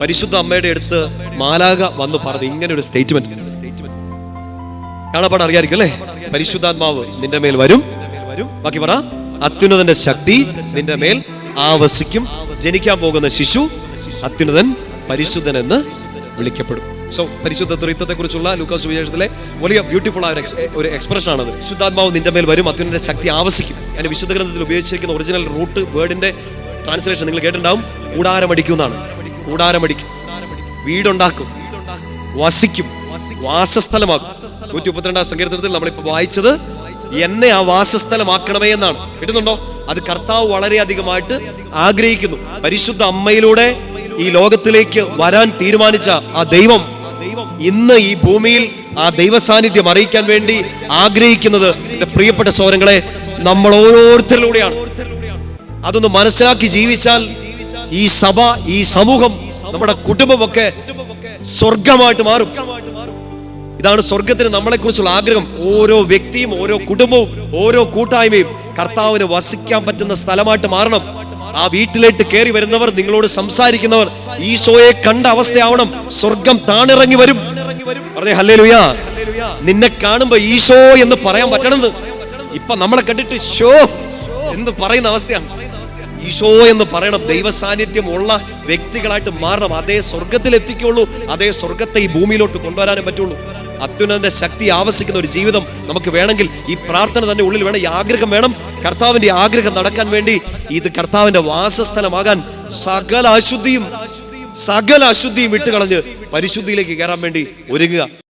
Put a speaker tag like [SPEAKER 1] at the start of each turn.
[SPEAKER 1] പരിശുദ്ധ അമ്മയുടെ അടുത്ത് മാലാഖ വന്ന് പറഞ്ഞു ഇങ്ങനെ ഒരു സ്റ്റേറ്റ്മെന്റ്. കാണാപ്പാട് അറിയായിരിക്കും അല്ലേ? പരിശുദ്ധാത്മാവ് നിന്റെ മേൽ വരും, ബാക്കി പറ, അത്യുന്നതന്റെ ശക്തി നിന്റെ മേൽ ആവസിക്കും, ജനിക്കാൻ പോകുന്ന ശിശു അത്യുന്നതൻ പരിശുദ്ധൻ എന്ന് വിളിക്കപ്പെടും. സോ പരിശുദ്ധ ത്രിത്വത്തെ കുറിച്ചുള്ള ലൂക്കാസ് സുവിശേഷത്തിലെ വലിയ ബ്യൂട്ടിഫുൾ ആയ ഒരു എക്സ്പ്രഷൻ ആണത്. വിശുദ്ധാത്മാവ് നിന്റെ മേൽ വരും, അത്യുന്നതന്റെ ശക്തി ആവസിക്കും. അതിന്റെ വിശുദ്ധ ഗ്രന്ഥത്തിൽ ഉപയോഗിച്ചിരിക്കുന്ന ഒറിജിനൽ റൂട്ട് വേർഡിന്റെ ട്രാൻസ്ലേഷൻ നിങ്ങൾ കേട്ടിട്ടുണ്ടാവും. കൂടാരമടിക്കും എന്നാണ്. കൂടാരമടിക്കും, വീടുണ്ടാക്കും, വസിക്കും, വാസസ്ഥലമാകും. 132 സങ്കീർത്തനത്തിൽ നമ്മളിപ്പോ വായിച്ചത് എന്നെ ആ വാസസ്ഥലമാക്കണമേ എന്നാണ്. കിട്ടുന്നുണ്ടോ? അത് കർത്താവ് വളരെയധികമായിട്ട് ആഗ്രഹിക്കുന്നു. പരിശുദ്ധ അമ്മയിലൂടെ ഈ ലോകത്തിലേക്ക് വരാൻ തീരുമാനിച്ച ആ ദൈവം ഇന്ന് ഈ ഭൂമിയിൽ ആ ദൈവ സാന്നിധ്യം അറിയിക്കാൻ വേണ്ടി ആഗ്രഹിക്കുന്നത് എന്റെ പ്രിയപ്പെട്ട സഹോദരങ്ങളെ നമ്മൾ ഓരോരുത്തരിലൂടെയാണ്. അതൊന്ന് മനസ്സിലാക്കി ജീവിച്ചാൽ ഈ സഭ, ഈ സമൂഹം, നമ്മുടെ കുടുംബമൊക്കെ സ്വർഗമായിട്ട് മാറും. ഇതാണ് സ്വർഗത്തിന് നമ്മളെ കുറിച്ചുള്ള ആഗ്രഹം. ഓരോ വ്യക്തിയും, ഓരോ കുടുംബവും, ഓരോ കൂട്ടായ്മയും കർത്താവിന് വസിക്കാൻ പറ്റുന്ന സ്ഥലമായിട്ട് മാറണം. ആ വീട്ടിലേക്ക് കയറി വരുന്നവർ, നിങ്ങളോട് സംസാരിക്കുന്നവർ ഈശോയെ കണ്ട അവസ്ഥയാവണം. സ്വർഗം താണിറങ്ങി വരും. പറഞ്ഞേ ഹല്ലേലൂയാ. നിന്നെ കാണുമ്പോ ഈശോ എന്ന് പറയാൻ പറ്റണമെന്ന്. ഇപ്പൊ നമ്മളെ കണ്ടിട്ട് ഷോ എന്ന് പറയുന്ന അവസ്ഥയാണ്. ഈശോ എന്ന് പറയണം. ദൈവ സാന്നിധ്യം ഉള്ള വ്യക്തികളായിട്ട് മാറണം. അതേ സ്വർഗത്തിൽ എത്തിക്കുള്ളൂ. അതേ സ്വർഗത്തെ ഈ ഭൂമിയിലോട്ട് കൊണ്ടുവരാനും പറ്റുള്ളൂ. അത്യുന്നതന്റെ ശക്തി ആവസിക്കുന്ന ഒരു ജീവിതം നമുക്ക് വേണമെങ്കിൽ ഈ പ്രാർത്ഥന തന്നെ ഉള്ളിൽ വേണം. ഈ ആഗ്രഹം വേണം. കർത്താവിന്റെ ആഗ്രഹം നടക്കാൻ വേണ്ടി ഇത് കർത്താവിന്റെ വാസസ്ഥലമാകാൻ സകല അശുദ്ധിയും വിട്ടുകളഞ്ഞ് പരിശുദ്ധിയിലേക്ക് കയറാൻ വേണ്ടി ഒരുങ്ങുക.